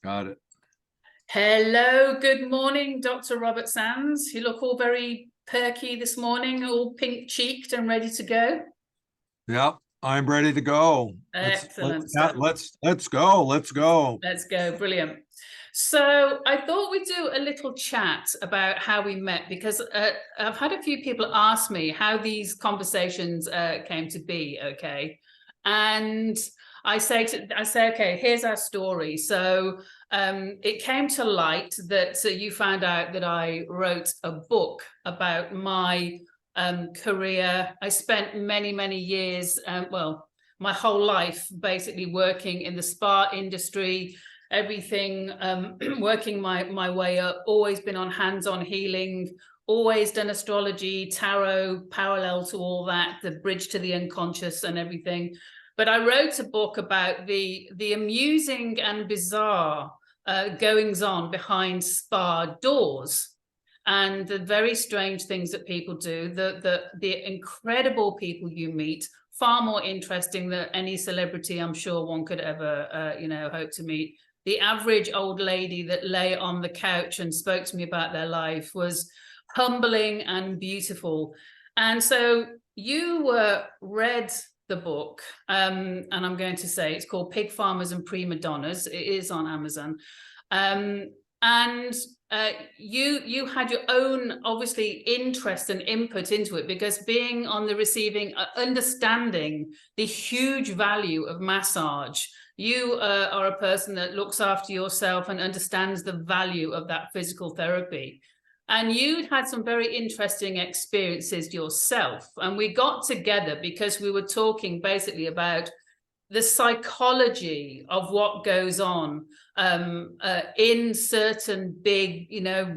Got it. Hello, good morning, Dr. Robert Sands. You look all very perky this morning, all pink-cheeked and ready to go. Yep, I'm ready to go. Excellent Let's stuff. let's go. Let's go. Let's go. Brilliant. So I thought we'd do a little chat about how we met, because I've had a few people ask me how these conversations came to be. Okay, and I say, okay, here's our story. So it came to light that you found out that I wrote a book about my career. I spent many years, well, my whole life basically working in the spa industry, everything, working my way up, always been on hands-on healing, always done astrology, tarot, parallel to all that, the bridge to the unconscious and everything. But I wrote a book about the amusing and bizarre goings on behind spa doors, and the very strange things that people do, the incredible people you meet, far more interesting than any celebrity I'm sure one could ever, hope to meet. The average old lady that lay on the couch and spoke to me about their life was humbling and beautiful. And so you read the book, and I'm going to say it's called Pig Farmers and Prima Donnas. It is on Amazon. And you had your own, obviously, interest and input into it, because being on the receiving, understanding the huge value of massage, you are a person that looks after yourself and understands the value of that physical therapy. And you'd had some very interesting experiences yourself. And we got together because we were talking basically about the psychology of what goes on in certain big,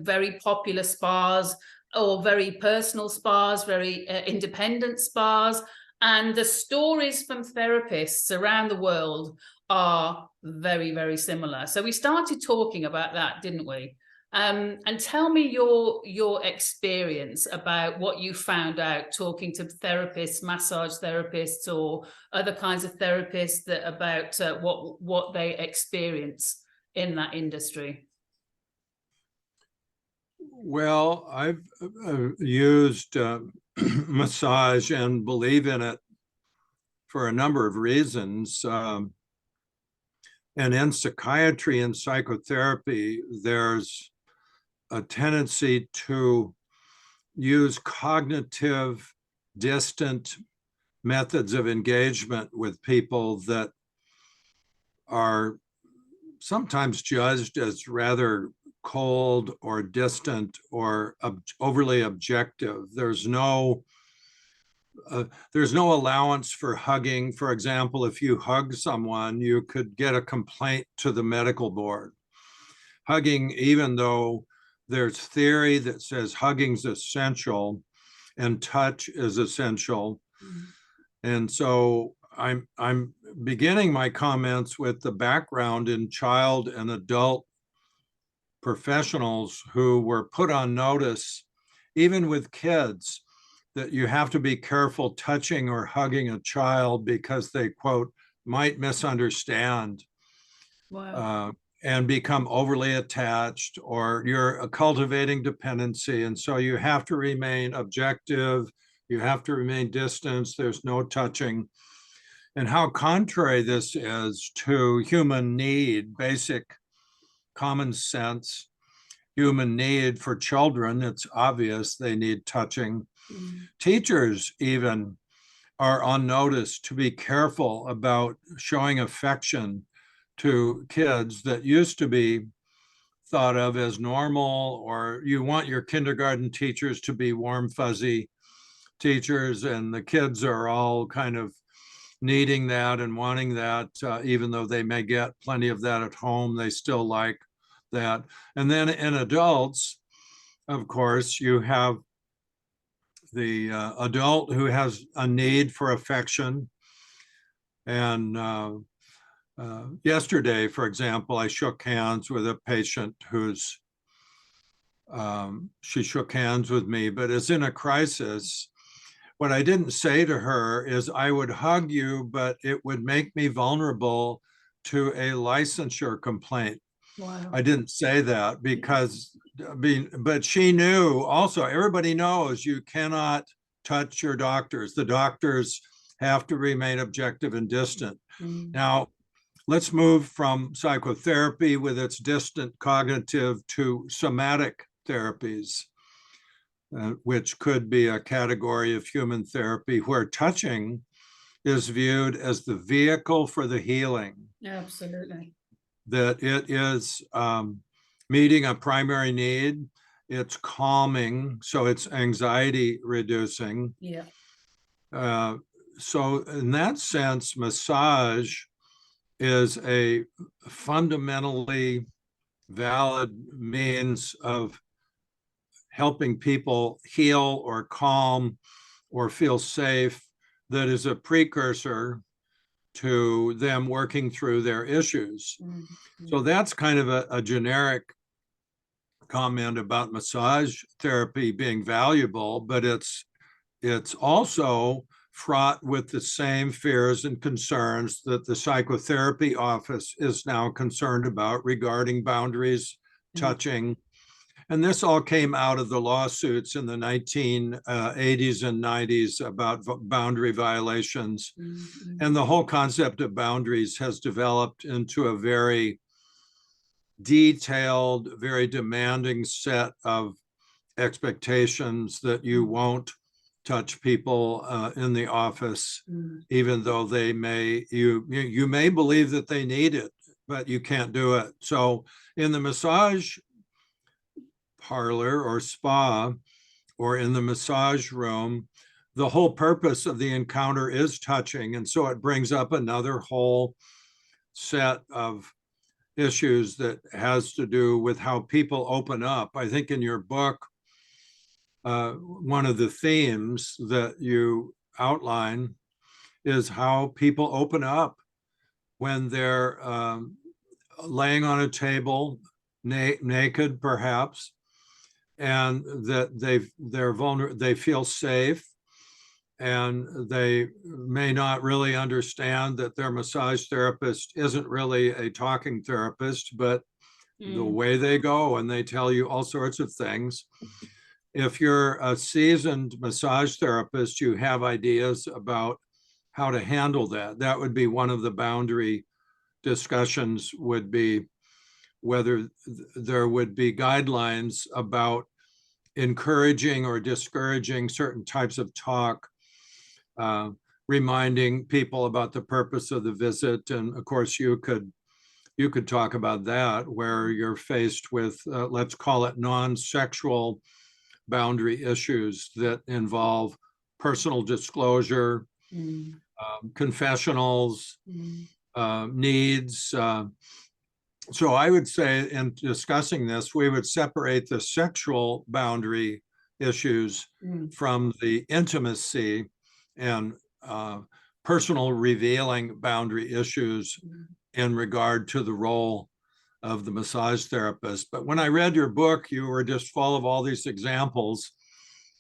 very popular spas, or very personal spas, very independent spas. And the stories from therapists around the world are very similar. So we started talking about that, didn't we? And tell me your experience about what you found out talking to therapists, massage therapists, or other kinds of therapists, about what they experience in that industry. Well, I've used massage and believe in it for a number of reasons. And in psychiatry and psychotherapy, there's a tendency to use cognitive, distant methods of engagement with people that are sometimes judged as rather cold or distant or overly objective. There's no allowance for hugging. For example, if you hug someone, you could get a complaint to the medical board. Hugging, even though there's theory that says hugging's essential and touch is essential. Mm-hmm. And so I'm beginning my comments with the background in child and adult professionals who were put on notice, even with kids, that you have to be careful touching or hugging a child because they, quote, might misunderstand. Wow. And become overly attached, or you're cultivating dependency. And so you have to remain objective, you have to remain distant, there's no touching. And how contrary this is to human need, basic common sense human need for children. It's obvious they need touching. Mm-hmm. Teachers even are on notice to be careful about showing affection to kids that used to be thought of as normal, or you want your kindergarten teachers to be warm, fuzzy teachers, and the kids are all kind of needing that and wanting that, even though they may get plenty of that at home, they still like that. And then in adults, of course, you have the adult who has a need for affection. And yesterday, for example, I shook hands with a patient who's, she shook hands with me, but is in a crisis. What I didn't say to her is, I would hug you, but it would make me vulnerable to a licensure complaint. Wow. I didn't say that because, I mean, but she knew also, everybody knows you cannot touch your doctors. The doctors have to remain objective and distant. Mm. Now, let's move from psychotherapy with its distant cognitive to somatic therapies, which could be a category of human therapy where touching is viewed as the vehicle for the healing, Absolutely. that it is meeting a primary need, it's calming, so it's anxiety reducing. Yeah. So in that sense, massage is a fundamentally valid means of helping people heal or calm or feel safe, that is a precursor to them working through their issues. Mm-hmm. So that's kind of a generic comment about massage therapy being valuable, but it's also fraught with the same fears and concerns that the psychotherapy office is now concerned about regarding boundaries, touching. And this all came out of the lawsuits in the 1980s and 90s about boundary violations. Mm-hmm. And the whole concept of boundaries has developed into a very detailed, very demanding set of expectations that you won't touch people in the office, even though they may, you may believe that they need it, but you can't do it. So in the massage parlor or spa or in the massage room, the whole purpose of the encounter is touching. And so it brings up another whole set of issues that has to do with how people open up. I think in your book, one of the themes that you outline is how people open up when they're laying on a table, naked perhaps, and that they're vulnerable, they feel safe, and they may not really understand that their massage therapist isn't really a talking therapist, but the way they go and they tell you all sorts of things. If you're a seasoned massage therapist, you have ideas about how to handle that. That would be one of the boundary discussions, would be whether there would be guidelines about encouraging or discouraging certain types of talk, reminding people about the purpose of the visit. And of course, you could talk about that, where you're faced with, let's call it non-sexual boundary issues that involve personal disclosure, confessionals, needs. So I would say in discussing this, we would separate the sexual boundary issues from the intimacy and personal revealing boundary issues in regard to the role of the massage therapist. But when I read your book, you were just full of all these examples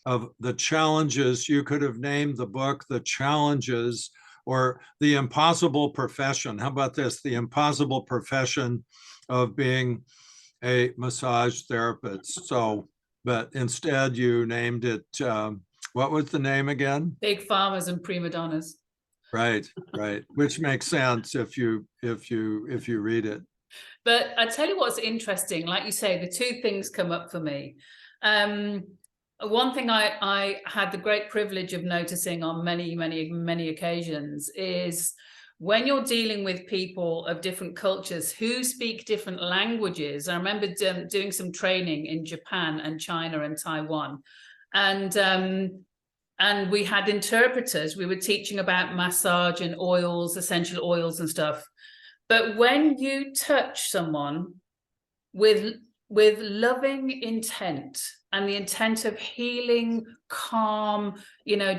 of the challenges. You could have named the book The Challenges or The Impossible Profession. How about this? The Impossible Profession of being a massage therapist. So, but instead you named it, what was the name again? Big Farmers and Prima Donnas. Right, right. Which makes sense if you read it. But I tell you what's interesting, like you say, the two things come up for me. One thing I had the great privilege of noticing on many occasions is when you're dealing with people of different cultures who speak different languages. I remember doing some training in Japan and China and Taiwan, and we had interpreters. We were teaching about massage and oils, essential oils and stuff. But when you touch someone with loving intent and the intent of healing, calm,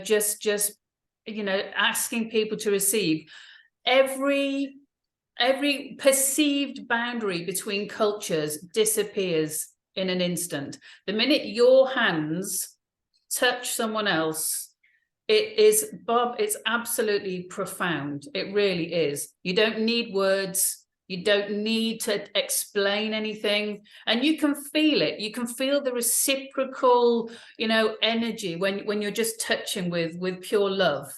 just asking people to receive, every perceived boundary between cultures disappears in an instant. The minute your hands touch someone else, it is, Bob, it's absolutely profound. It really is. You don't need words. You don't need to explain anything, and you can feel it. You can feel the reciprocal, energy when you're just touching with pure love.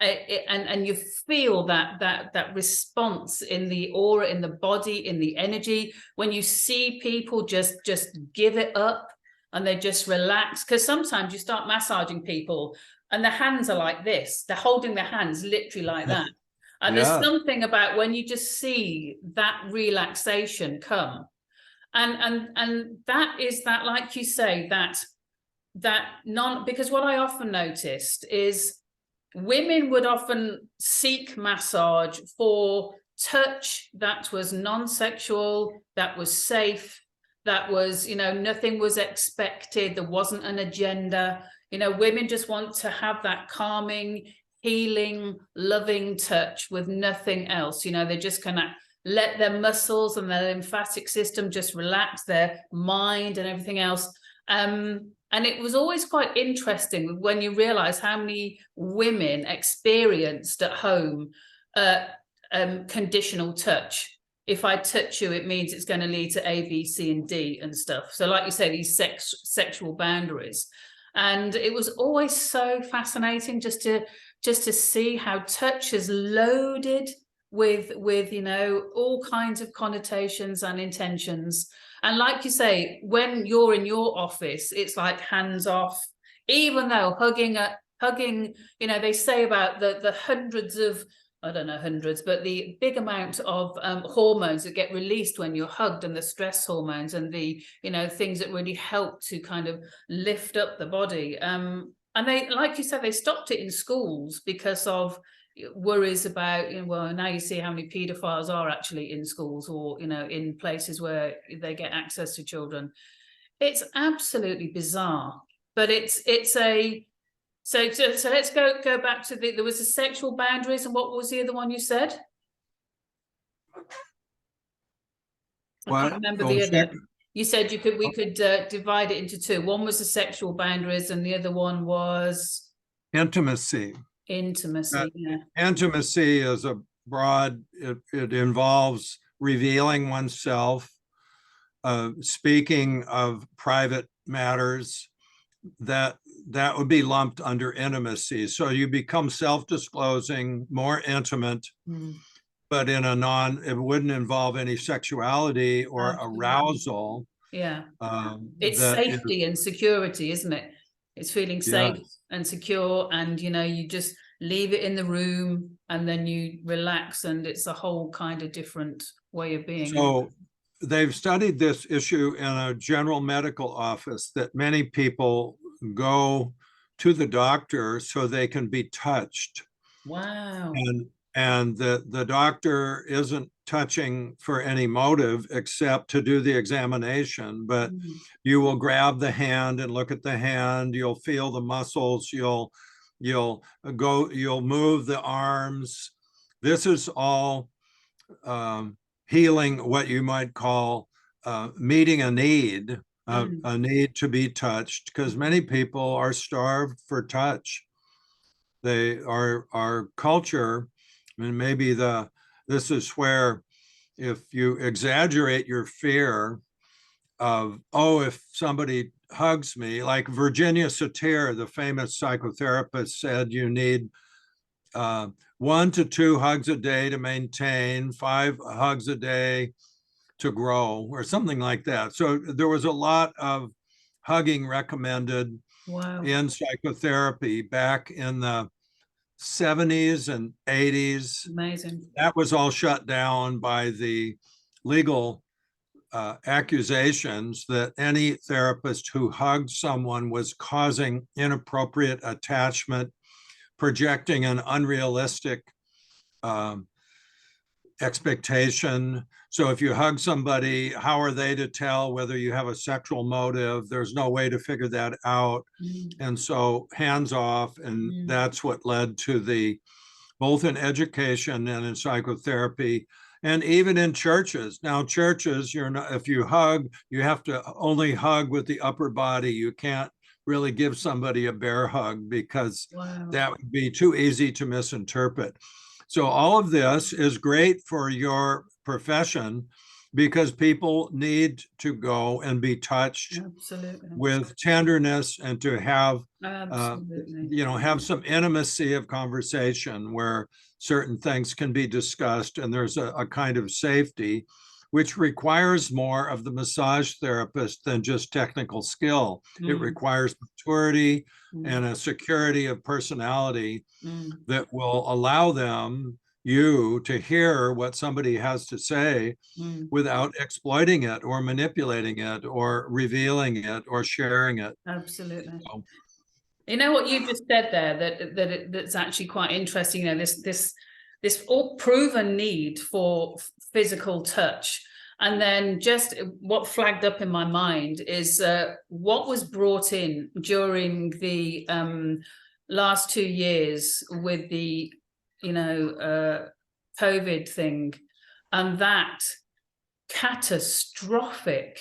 And you feel that response in the aura, in the body, in the energy, when you see people just give it up and they just relax. Because sometimes you start massaging people and the hands are like this, they're holding their hands literally like that. And there's something about when you just see that relaxation come, and that is that, like you say, because what I often noticed is women would often seek massage for touch that was non-sexual, that was safe, that was, nothing was expected, there wasn't an agenda. Women just want to have that calming, healing, loving touch with nothing else. They just kind of let their muscles and their lymphatic system just relax, their mind and everything else. And it was always quite interesting when you realize how many women experienced at home conditional touch. If I touch you, it means it's going to lead to A, B, C, and D and stuff. So like you say, these sexual boundaries. And it was always so fascinating just to see how touch is loaded with all kinds of connotations and intentions. And like you say, when you're in your office, it's like hands off, even though hugging, they say about the hundreds of, I don't know, hundreds, but the big amount of hormones that get released when you're hugged, and the stress hormones and the, things that really help to kind of lift up the body. And they, like you said, they stopped it in schools because of worries about, well, now you see how many paedophiles are actually in schools, or, in places where they get access to children. It's absolutely bizarre, but it's a, so let's go back to there was the sexual boundaries, and what was the other one you said? I can't remember the other. You said we could divide it into two. One was the sexual boundaries, and the other one was intimacy. Yeah. Intimacy is a broad, it involves revealing oneself, speaking of private matters, that would be lumped under intimacy. So you become self-disclosing, more intimate, but in it wouldn't involve any sexuality or arousal. Yeah. It's safety and security, isn't it? It's feeling safe and secure, and you just leave it in the room and then you relax, and it's a whole kind of different way of being. So they've studied this issue in a general medical office, that many people go to the doctor so they can be touched. Wow. And the doctor isn't touching for any motive except to do the examination, but you will grab the hand and look at the hand, you'll feel the muscles, you'll move the arms. This is all healing, what you might call meeting a need, a need to be touched, because many people are starved for touch. Our culture, and maybe this is where, if you exaggerate your fear of, if somebody hugs me, like Virginia Satir, the famous psychotherapist, said you need 1 to 2 hugs a day to maintain, 5 hugs a day to grow, or something like that. So there was a lot of hugging recommended in psychotherapy back in the 70s and 80s. Amazing. That was all shut down by the legal accusations that any therapist who hugged someone was causing inappropriate attachment, projecting an unrealistic expectation. So if you hug somebody, how are they to tell whether you have a sexual motive? There's no way to figure that out. And so hands off, and that's what led to both in education and in psychotherapy, and even in churches. Now, churches, if you hug, you have to only hug with the upper body. You can't really give somebody a bear hug, because that would be too easy to misinterpret. So all of this is great for your profession, because people need to go and be touched Absolutely. with tenderness and to have, Absolutely. have some intimacy of conversation where certain things can be discussed and there's a kind of safety, which requires more of the massage therapist than just technical skill. It requires maturity and a security of personality that will allow you to hear what somebody has to say without exploiting it or manipulating it or revealing it or sharing it. Absolutely. So, you know what you just said there, that's actually quite interesting. This all proven need for physical touch. And then just what flagged up in my mind is what was brought in during the last 2 years with the, COVID thing, and that catastrophic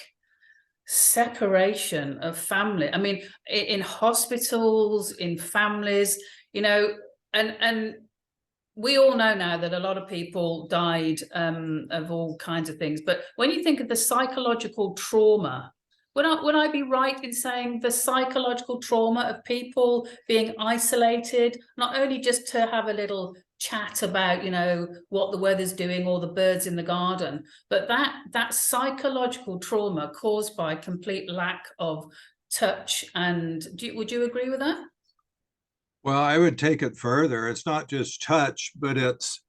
separation of family. I mean, in hospitals, in families, and we all know now that a lot of people died of all kinds of things. But when you think of the psychological trauma, would I be right in saying the psychological trauma of people being isolated, not only just to have a little chat about, what the weather's doing or the birds in the garden, but that psychological trauma caused by complete lack of touch? And would you agree with that? well, I would take it further. It's not just touch, but it's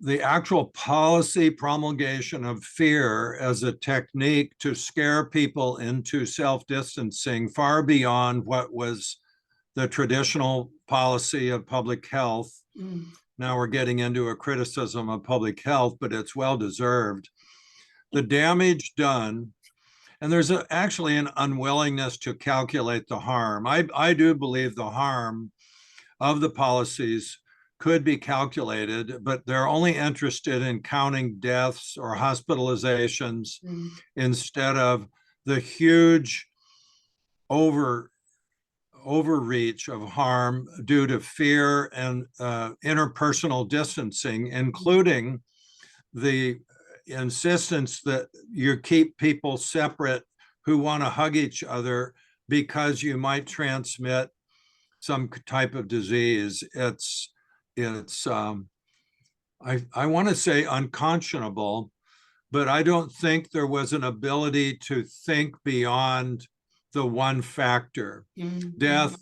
the actual policy promulgation of fear as a technique to scare people into self-distancing far beyond what was the traditional policy of public health. Now we're getting into a criticism of public health, but it's well deserved. The damage done, and there's actually an unwillingness to calculate the harm. I do believe the harm of the policies could be calculated, but they're only interested in counting deaths or hospitalizations instead of the huge overreach of harm due to fear and interpersonal distancing, including the insistence that you keep people separate who want to hug each other because you might transmit some type of disease. I want to say unconscionable, but I don't think there was an ability to think beyond the one factor, death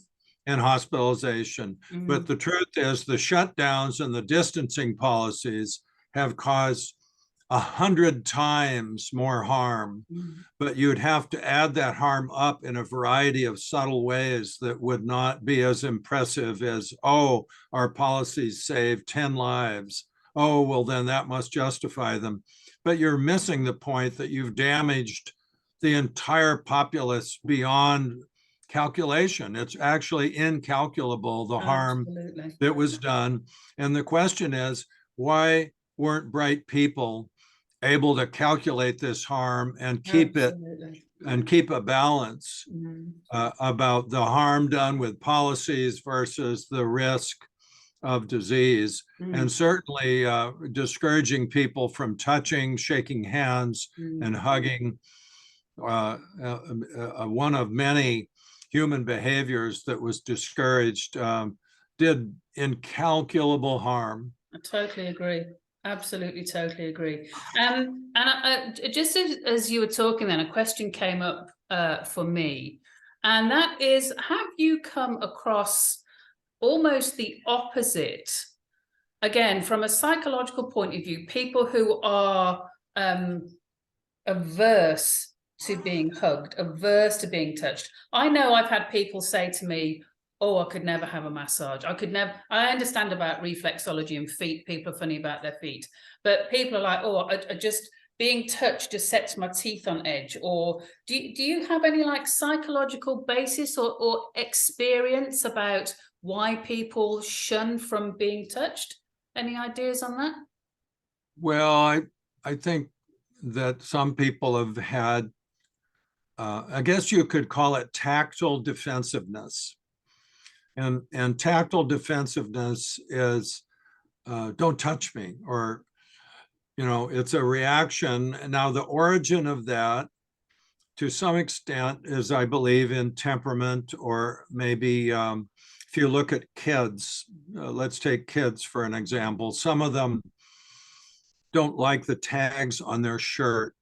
and hospitalization. But the truth is the shutdowns and the distancing policies have caused 100 times more harm, but you'd have to add that harm up in a variety of subtle ways that would not be as impressive as, oh, our policies saved 10 lives. Oh, well, then that must justify them. But you're missing the point that you've damaged the entire populace beyond calculation. It's actually incalculable, the harm that was done. And the question is, why weren't bright people able to calculate this harm and keep it and keep a balance about the harm done with policies versus the risk of disease, and certainly discouraging people from touching, shaking hands, and hugging. One of many human behaviors that was discouraged did incalculable harm. I totally agree. Absolutely, totally agree. And just as you were talking then, a question came up for me, and that is, have you come across almost the opposite, again, from a psychological point of view, people who are averse to being hugged, averse to being touched? I know I've had people say to me, oh, I could never have a massage. I could never. I understand about reflexology and feet. People are funny about their feet. But people are like, oh, I just being touched just sets my teeth on edge. Or do you have any like psychological basis or experience about why people shun from being touched? Any ideas on that? Well, I think that some people have had, I guess you could call it tactile defensiveness. And tactile defensiveness is don't touch me, or it's a reaction. Now, the origin of that, to some extent, is, I believe, in temperament, or maybe if you look at kids, let's take kids for an example. Some of them don't like the tags on their shirt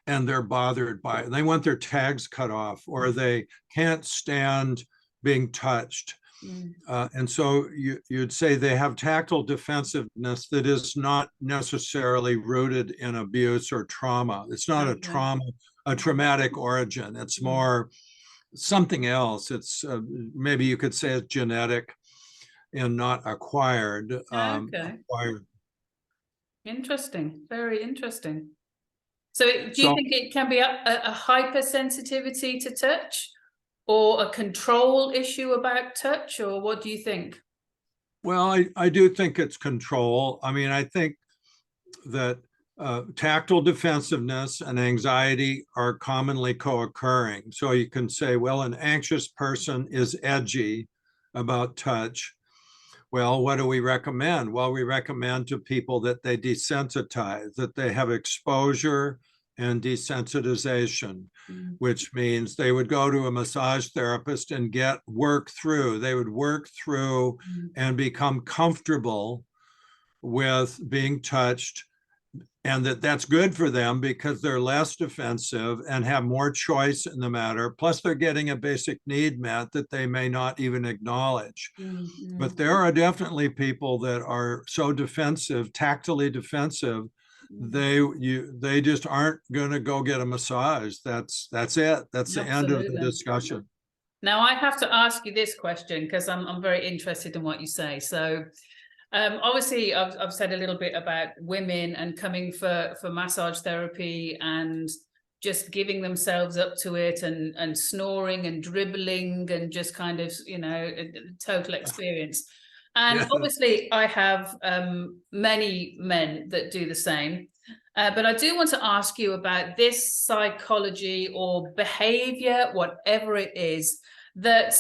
and they're bothered by it. They want their tags cut off, or they can't stand being touched. And so you'd say they have tactile defensiveness that is not necessarily rooted in abuse or trauma. It's not a traumatic origin. It's more something else. It's maybe you could say it's genetic and not acquired. Acquired. Interesting. Very interesting. So do you So, think it can be a hypersensitivity to touch, or a control issue about touch, or what do you think? well, I do think it's control. I mean, I think that tactile defensiveness and anxiety are commonly co-occurring. So you can say, well, an anxious person is edgy about touch. Well, what do we recommend? Well, we recommend to people that they desensitize, that they have exposure and desensitization, which means they would go to a massage therapist and get work through. They would work through and become comfortable with being touched, and that's good for them because they're less defensive and have more choice in the matter. Plus, they're getting a basic need met that they may not even acknowledge. But there are definitely people that are so defensive, tactily defensive, they just aren't going to go get a massage. That's it. That's the end of the discussion. Now, I have to ask you this question because I'm very interested in what you say. So, obviously, I've said a little bit about women and coming for massage therapy and just giving themselves up to it, and snoring and dribbling and just kind of, a total experience. And obviously, I have many men that do the same. But I do want to ask you about this psychology or behavior, whatever it is, that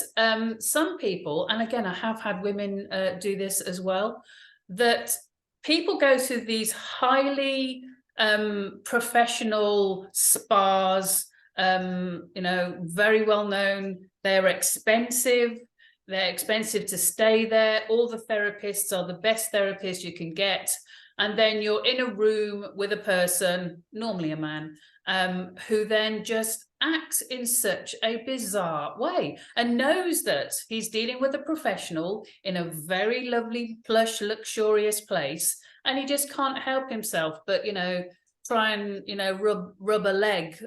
some people, and again, I have had women do this as well, that people go to these highly professional spas, very well known. They're expensive. They're expensive to stay there. All the therapists are the best therapists you can get. And then you're in a room with a person, normally a man, who then just acts in such a bizarre way and knows that he's dealing with a professional in a very lovely, plush, luxurious place. And he just can't help himself but, try and, rub a leg,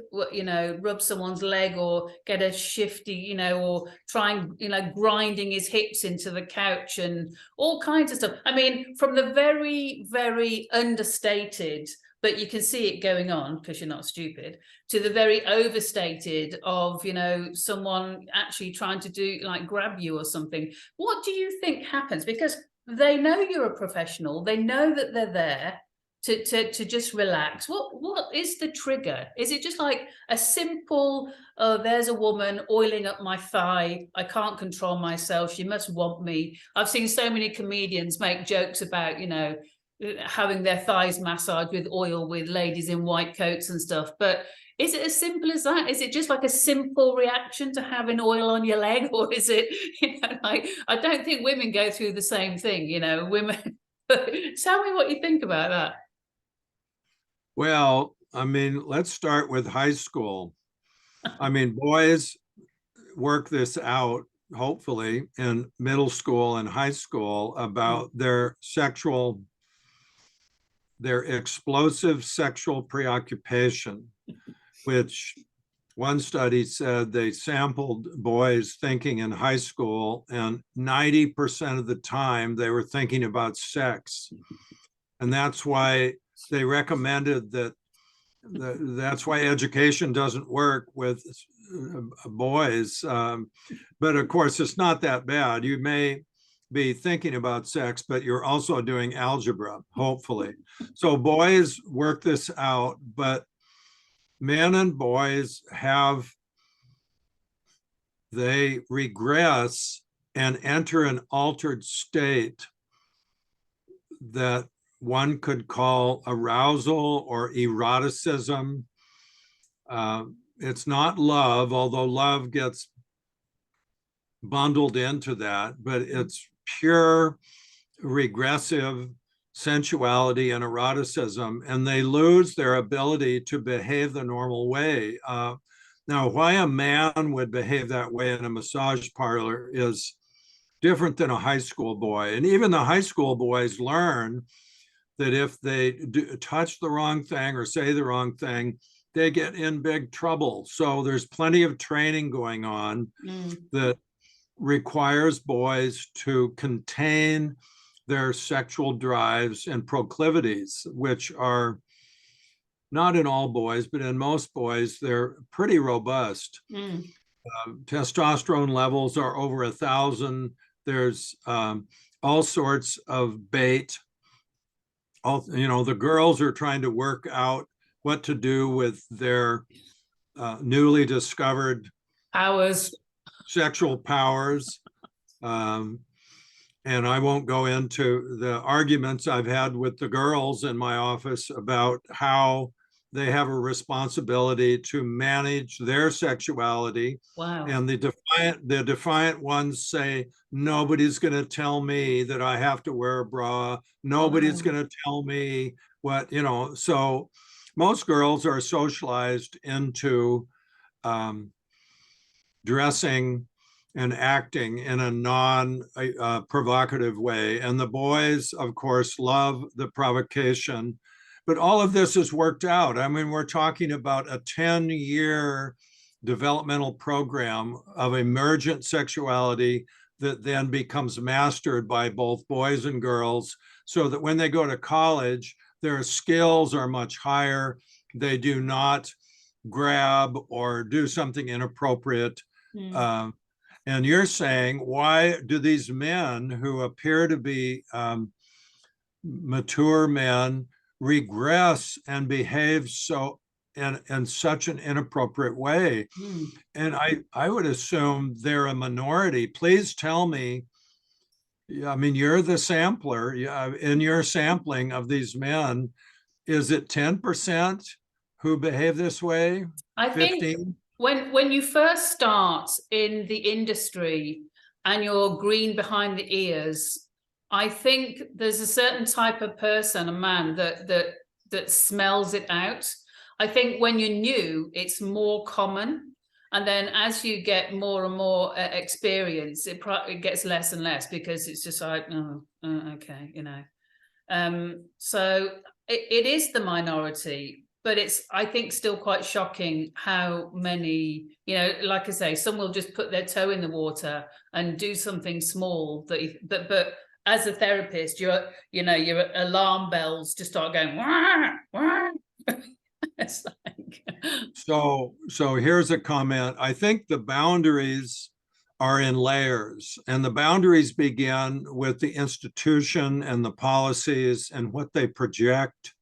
rub someone's leg, or get a shifty, or try and, grinding his hips into the couch and all kinds of stuff. I mean, from the very, very understated, but you can see it going on because you're not stupid, to the very overstated of, someone actually trying to do, like, grab you or something. What do you think happens? Because they know you're a professional. They know that they're there to just relax. What is the trigger? Is it just like a simple, oh, there's a woman oiling up my thigh, I can't control myself, she must want me? I've seen so many comedians make jokes about, having their thighs massaged with oil with ladies in white coats and stuff. But is it as simple as that? Is it just like a simple reaction to having oil on your leg? Or is it, like, I don't think women go through the same thing, women. Tell me what you think about that. Well, I mean, let's start with high school. I mean, boys work this out, hopefully, in middle school and high school about their explosive sexual preoccupation, which one study said they sampled boys thinking in high school, and 90% of the time they were thinking about sex. And that's why they recommended that's why education doesn't work with boys. But of course, it's not that bad. You may be thinking about sex, but you're also doing algebra, hopefully. So boys work this out, but men and boys they regress and enter an altered state that one could call arousal or eroticism. It's not love, although love gets bundled into that, but it's pure regressive sensuality and eroticism, and they lose their ability to behave the normal way. Now, why a man would behave that way in a massage parlor is different than a high school boy. And even the high school boys learn that if they touch the wrong thing or say the wrong thing, they get in big trouble. So there's plenty of training going on that requires boys to contain their sexual drives and proclivities, which are not in all boys, but in most boys, they're pretty robust. Testosterone levels are over 1,000. There's all sorts of bait. The girls are trying to work out what to do with their newly discovered powers, sexual powers. And I won't go into the arguments I've had with the girls in my office about how they have a responsibility to manage their sexuality. Wow. And the defiant ones say, nobody's going to tell me that I have to wear a bra. Nobody's going to tell me what, so most girls are socialized into dressing and acting in a non-provocative way. And the boys, of course, love the provocation. But all of this is worked out. I mean, we're talking about a 10-year developmental program of emergent sexuality that then becomes mastered by both boys and girls, so that when they go to college, their skills are much higher. They do not grab or do something inappropriate. And you're saying, why do these men who appear to be mature men regress and behave so in such an inappropriate way? And I would assume they're a minority. Please tell me, I mean, you're the sampler. In your sampling of these men, is it 10% who behave this way? I 15? think when you first start in the industry and you're green behind the ears, I think there's a certain type of person, a man, that smells it out. I think when you're new, it's more common. And then as you get more and more experience, it gets less and less, because it's just like, okay, So it is the minority. But it's, I think, still quite shocking how many, like I say, some will just put their toe in the water and do something small but as a therapist, your alarm bells just start going, wah, wah. It's like... So here's a comment. I think the boundaries are in layers, and the boundaries begin with the institution and the policies and what they project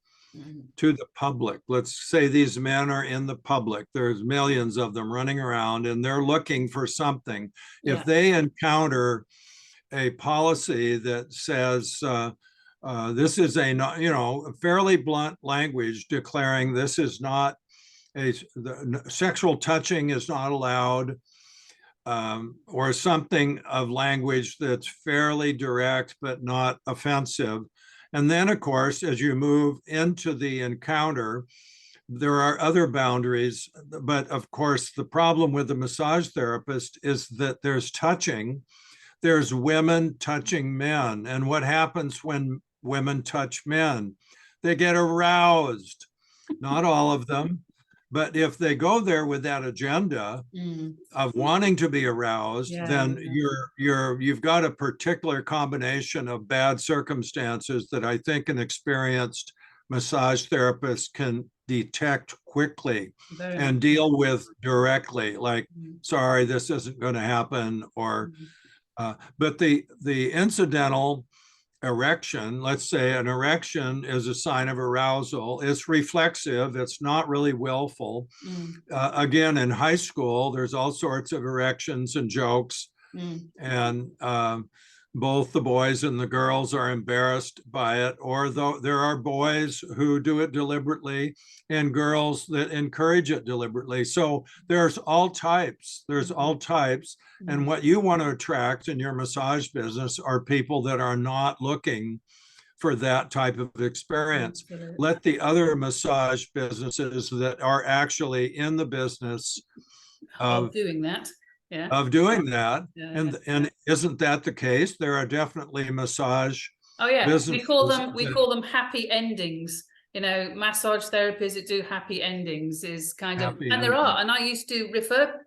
to the public. Let's say these men are in the public. There's millions of them running around, and they're looking for something. If they encounter a policy that says this is a fairly blunt language declaring this is not sexual touching is not allowed, or something of language that's fairly direct but not offensive. And then, of course, as you move into the encounter, there are other boundaries. But of course, the problem with the massage therapist is that there's touching. There's women touching men. And what happens when women touch men? They get aroused. Not all of them. But if they go there with that agenda of wanting to be aroused, then you've got a particular combination of bad circumstances that I think an experienced massage therapist can detect quickly and deal with directly. Like, sorry, this isn't going to happen, or but the incidental erection, let's say an erection is a sign of arousal. It's reflexive. It's not really willful. Again, in high school, there's all sorts of erections and jokes. And both the boys and the girls are embarrassed by it, or though there are boys who do it deliberately and girls that encourage it deliberately. So there's all types. There's all types. And what you want to attract in your massage business are people that are not looking for that type of experience. Absolutely. Let the other massage businesses that are actually in the business Of doing that. Yeah. of doing that. Yeah, And isn't that the case? There are definitely massage oh yeah, businesses we call them happy endings. You know, massage therapists that do happy endings is kind of, happy and there ending. are, and I used to refer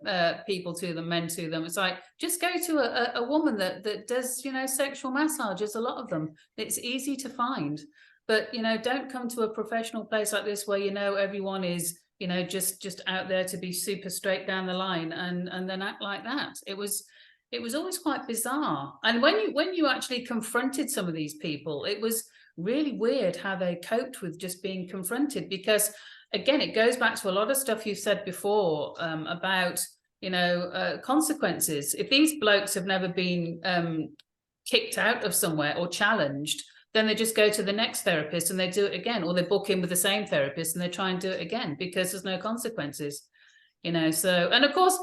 people to them, men to them. It's like, just go to a woman that does, you know, sexual massage. There's a lot of them. It's easy to find, but you know, don't come to a professional place like this where you know everyone is, you know, just out there to be super straight down the line and then act like that. It was always quite bizarre. And when you actually confronted some of these people, it was really weird how they coped with just being confronted, because again, it goes back to a lot of stuff you said before about, you know, consequences. If these blokes have never been kicked out of somewhere or challenged, then they just go to the next therapist and they do it again, or they book in with the same therapist and they try and do it again because there's no consequences. You know, so, and of course,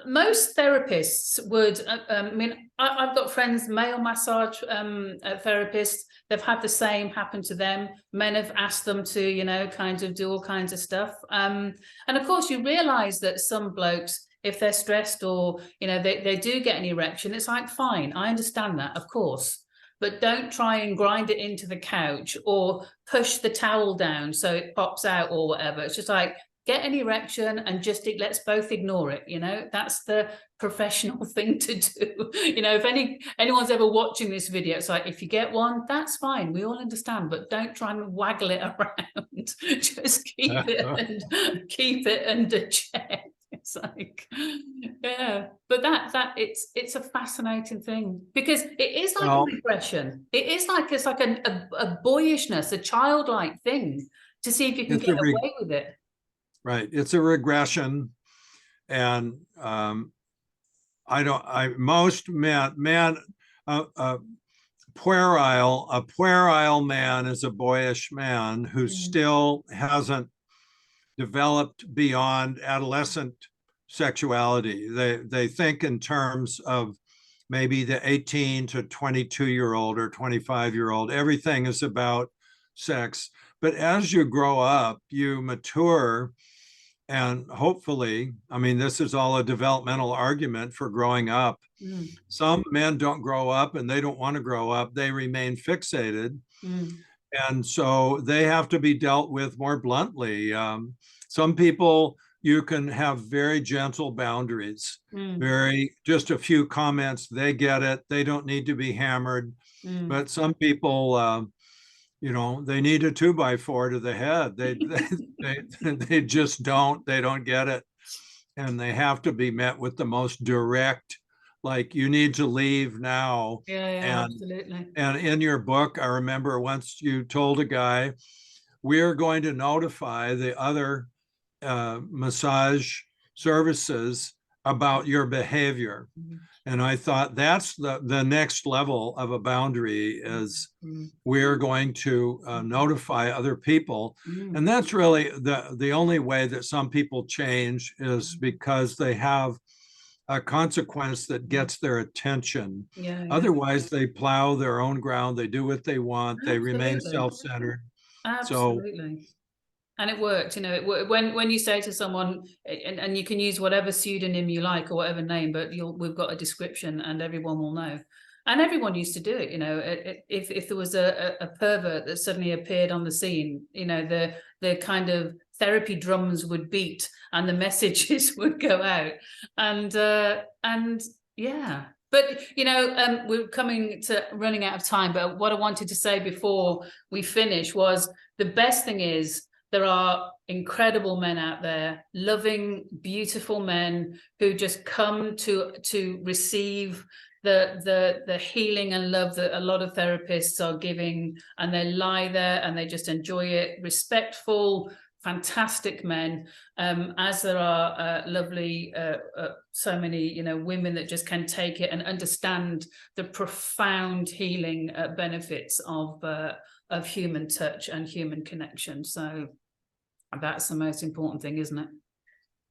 most therapists would, I mean, I've got friends, male massage therapists, they've had the same happen to them. Men have asked them to, you know, kind of do all kinds of stuff. And of course, you realize that some blokes, if they're stressed or, you know, they do get an erection, it's like, fine, I understand that, of course. But don't try and grind it into the couch or push the towel down so it pops out or whatever. It's just like, get an erection and just let's both ignore it. You know, that's the professional thing to do. You know, if anyone's ever watching this video, it's like, if you get one, that's fine. We all understand, but don't try and waggle it around. Just keep it under check. It's like, yeah, but that it's a fascinating thing, because it is like a regression. It's like a boyishness, a childlike thing to see if you can get away with it. Right. It's a regression. And most men, a puerile man is a boyish man who still hasn't developed beyond adolescent sexuality. They think in terms of maybe the 18 to 22-year-old or 25-year-old. Everything is about sex. But as you grow up, you mature, and hopefully, I mean, this is all a developmental argument for growing up. Some men don't grow up and they don't want to grow up. They remain fixated. And so they have to be dealt with more bluntly. Some people, you can have very gentle boundaries, just a few comments, they get it. They don't need to be hammered. But some people, you know, they need a 2x4 to the head. They just don't get it. And they have to be met with the most direct, like, you need to leave now. Yeah, absolutely. And in your book, I remember once you told a guy, we're going to notify the other massage services about your behavior. And I thought that's the next level of a boundary, is we're going to notify other people. And that's really the only way that some people change, is because they have a consequence that gets their attention. Otherwise, they plow their own ground. They do what they want. They remain self-centered. Absolutely. And it worked, you know, when you say to someone, and you can use whatever pseudonym you like or whatever name, but we've got a description and everyone will know. And everyone used to do it, you know, if there was a pervert that suddenly appeared on the scene, you know, the kind of therapy drums would beat and the messages would go out. And yeah. But, you know, we're running out of time. But what I wanted to say before we finish was, the best thing is, there are incredible men out there, loving, beautiful men who just come to receive the healing and love that a lot of therapists are giving, and they lie there and they just enjoy it. Respectful, fantastic men, as there are lovely, so many, women that just can take it and understand the profound healing benefits of human touch and human connection. So that's the most important thing, isn't it?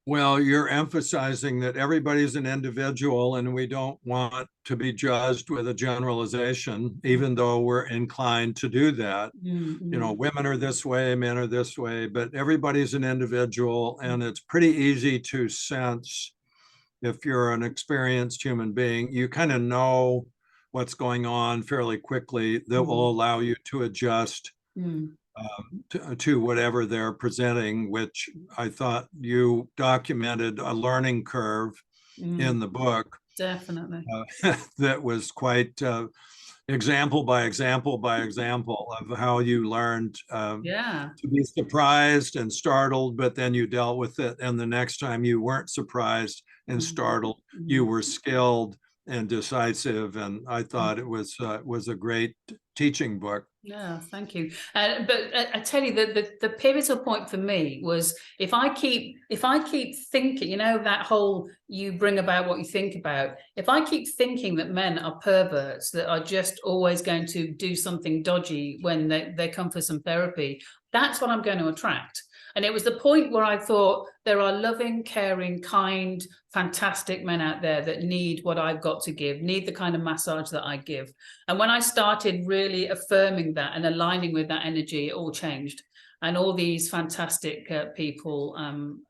Well, you're emphasizing that everybody's an individual and we don't want to be judged with a generalization, even though we're inclined to do that. Women are this way, men are this way, but everybody's an individual, and it's pretty easy to sense if you're an experienced human being, you kind of know what's going on fairly quickly that will allow you to adjust to whatever they're presenting, which I thought you documented a learning curve in the book. Definitely. That was quite example by example by example of how you learned to be surprised and startled, but then you dealt with it. And the next time you weren't surprised and startled, you were skilled and decisive. And I thought it was a great teaching book. Yeah, thank you. But I tell you, the pivotal point for me was if I keep thinking, that whole you bring about what you think about. If I keep thinking that men are perverts that are just always going to do something dodgy when they come for some therapy, that's what I'm going to attract. And it was the point where I thought there are loving, caring, kind, fantastic men out there that need what I've got to give, need the kind of massage that I give. And when I started really affirming that and aligning with that energy, it all changed. And all these fantastic people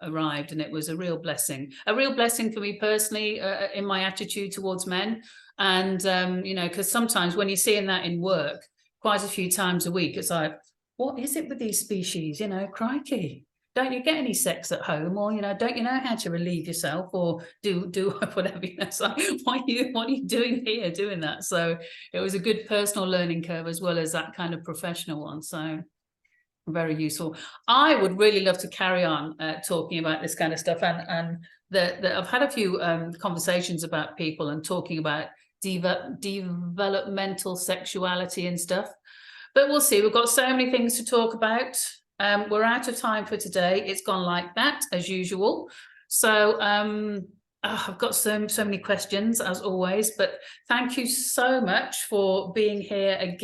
arrived, and it was a real blessing for me personally in my attitude towards men. And, because sometimes when you're seeing that in work quite a few times a week, it's like, what is it with these species? Crikey, don't you get any sex at home? Or, don't you know how to relieve yourself or do whatever? It's like, what are you doing here doing that? So it was a good personal learning curve as well as that kind of professional one. So very useful. I would really love to carry on talking about this kind of stuff. And I've had a few conversations about people and talking about developmental sexuality and stuff. But we'll see. We've got so many things to talk about. We're out of time for today. It's gone like that, as usual. So I've got so many questions, as always. But thank you so much for being here again.